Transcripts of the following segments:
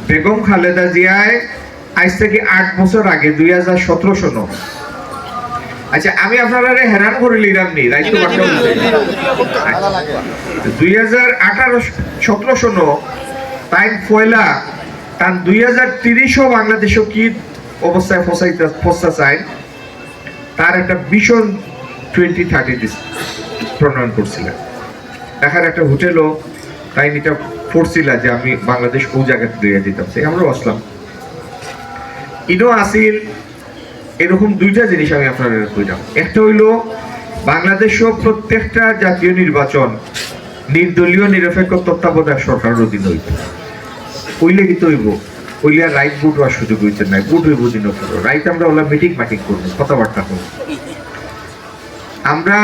বেগম খালেদা জিয়ায় আজ থেকে 8 বছর আগে 2017 সন। আচ্ছা আমি আপনারা হেরান করে লিলাম নি রাইট 2018-17 সন তাই ফয়লা তার 2030 বাংলাদেশও কি অবস্থায় ফসা চায় তার একটা ভীষণ 2030 প্রণয়ন করছিলেন। দেখার একটা হোটেলও তাই এটা পড়ছিল যে আমি বাংলাদেশ কোন জায়গাতে দিয়ে দিতাম, সে আমরা আসলাম ইনো আসিল। এরকম দুইটা জিনিস আমি আপনাদের কইলাম। একটা হইলো বাংলাদেশও প্রত্যেকটা জাতীয় নির্বাচন নির্দলীয় নিরপেক্ষ তত্ত্বাবধায়ক সরকারের অধীন হইত, হইলে কি হইব, হইলে আর রাইট ভোট হওয়ার সুযোগ হইতে নাই, ভোট হইব দিন রাইট আমরা ওলা মিটিং করবো, কথাবার্তা করবো। আমরা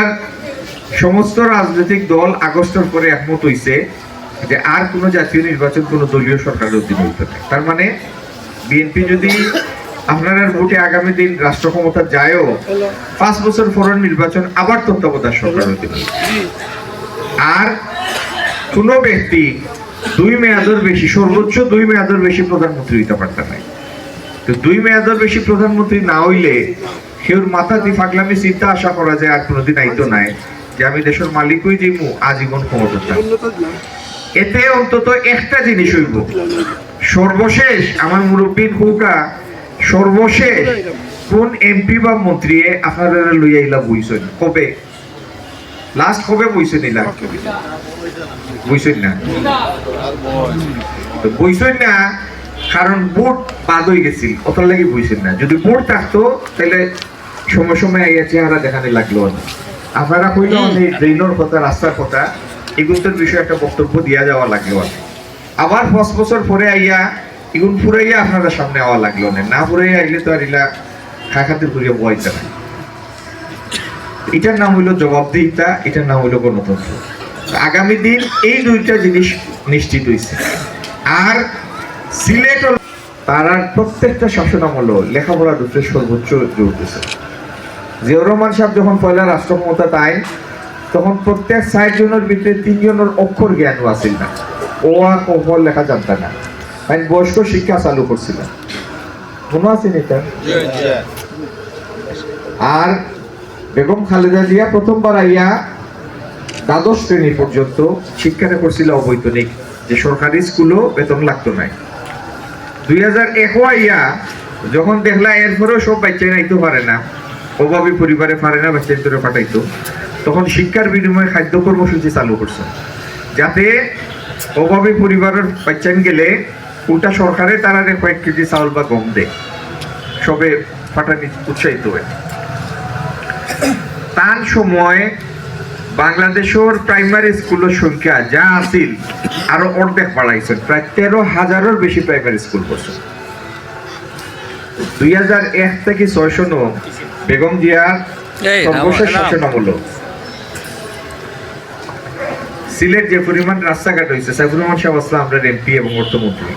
সমস্ত রাজনৈতিক দল আগস্টের পরে একমত হইছে যে আর কোনো জাতীয় নির্বাচন কোনো দলীয় সরকারের অধীন হইতে নাই। তার মানে বিএনপি যদি আপনার ভোটে আগামী দিন রাষ্ট্র ক্ষমতা যায়ও 5 বছর পরের নির্বাচন আবার তত্ত্বাবধায়ক সরকার হইতে পারে। আর কোন ব্যক্তি 2 মেয়াদের বেশি, সর্বোচ্চ 2 মেয়াদের বেশি প্রধানমন্ত্রী হইতে পারতেন নাই। তো 2 মেয়াদের বেশি প্রধানমন্ত্রী না হইলে কেউর মাথা দিয়ে ফাগলামি চিন্তা আশা করা যায় আর কোনোদিন আইতো নাই যে আমি দেশের মালিকই যাইমু আজীবন ক্ষমতা। এতে অন্তত একটা জিনিস হইব, সর্বশেষ আমার মুরব্বীর হুকা সর্বশেষ কোন এমপি বা মন্ত্রী আপনারা লইয়া ইলা বইছেন, কবে লাস্ট কবে বইছেন ইলা বইছেন না, তো বইছেন না কারণ ভোট বাদ হয়ে গেছিল অত লাগি বইছেন না। যদি ভোট থাকতো তাহলে সময় সময় আইয়া চেহারা দেখানে লাগলো না। আপনারা কইল ড্রেনের কথা, রাস্তার কথা, এগুলোর বিষয়ে একটা বক্তব্য দিয়া যাওয়া লাগলো। আবার 5 বছর পরে আইয়া এগুলো ফুরাইয়া আপনারা সামনে আওয়া লাগলো না ফুরাইয়া আইলে তো আর ইলা খাখাতে ঘুরিয়ে বইতে না। এটার নাম হইলো জবাবদিহিতা, এটার নাম হইলো গণতন্ত্র। আগামী দিন এই দুইটা জিনিস নিশ্চিত হয়েছে। আর সিলেট তারা প্রত্যেকটা শাসনামূলক লেখাপড়ার উপরে সর্বোচ্চ জোর দিয়েছে। জিয়াউর রহমান সাহেব যখন পয়লা রাষ্ট্র ক্ষমতা তাই তখন প্রত্যেক 6 জনের ভিতরে 3 জনের অক্ষর জ্ঞান আসিল না, ও আর কফল লেখা জানতা না, আমি বয়স্ক শিক্ষা চালু করছিলাম, মনে আছে এটা। আর বেগম খালেদা জিয়া প্রথমবার আইয়া দ্বাদশ শ্রেণী পর্যন্ত শিক্ষাটা করছিল অবৈতনিক, যে সরকারি স্কুলও বেতন লাগতো নাই। 2001 আইয়া যখন দেখলা এরপরেও সব বাচ্চা নাইতে পারে না, অভাবী পরিবারে পারে না বাচ্চা ভিতরে পাঠাইতো, তখন শিক্ষার বিনিময়ে খাদ্য কর্মসূচি চালু করছে, যাতে অভাবী পরিবারের বাচ্চা গেলে উল্টা সরকারে তারা কয়েক কেজি চাউল বা গম দেয়, সবে পাঠানি উৎসাহিত হয়। তার সময় বাংলাদেশের প্রাইমারি স্কুলের সংখ্যা যা আছিল আরো অর্ধেক বাড়াইছেন, প্রায় 13,000-এর বেশি প্রাইমারি স্কুল করছে। 2001 থেকে 6 সন বেগম জিয়ার সর্বশেষ শাসনামূলক সিলেট যে পরিমাণ রাস্তাঘাট হয়েছে, সাইফুর রহমান সাহেব আসলাম আমরা এমপি এবং অর্থমন্ত্রী,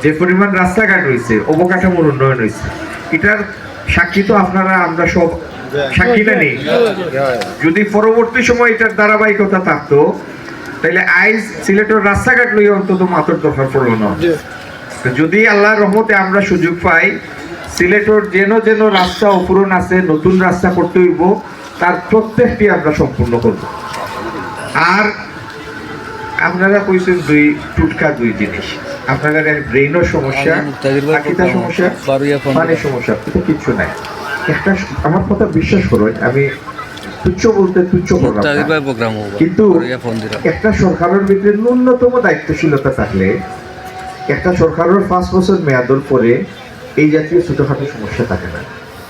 যে পরিমাণ রাস্তাঘাট হয়েছে, অবকাঠামোর উন্নয়ন হয়েছে, এটার সাক্ষী তো আপনারা আমরা সব সাক্ষীটা নেই। যদি পরবর্তী সময় এটার ধারাবাহিকতা থাকতো তাহলে আইজ সিলেটের রাস্তাঘাট লইয়া অন্তত মাত্র দরকার পড়লো না। যদি আল্লাহর রহমতে আমরা সুযোগ পাই, সিলেটের যেন যেন রাস্তা অপূরণ আছে, নতুন রাস্তা করতে হইব, তার প্রত্যেকটি আমরা সম্পূর্ণ করব। আর আপনারা কইছেন দুই জিনিস, আপনাদের ব্রেইনের সমস্যা, আকিদা সমস্যা, পানির সমস্যা, এটা কিচ্ছু নাই। একটা আমার কথা বিশ্বাস করো, আমি তুচ্ছ বলতে তুচ্ছ করলাম, কিন্তু একটা সরকারের ভিতরে ন্যূনতম দায়িত্বশীলতা থাকলে একটা সরকারের 5 বছর মেয়াদের পরে এই জাতীয় ছোটখাটো সমস্যা থাকে না।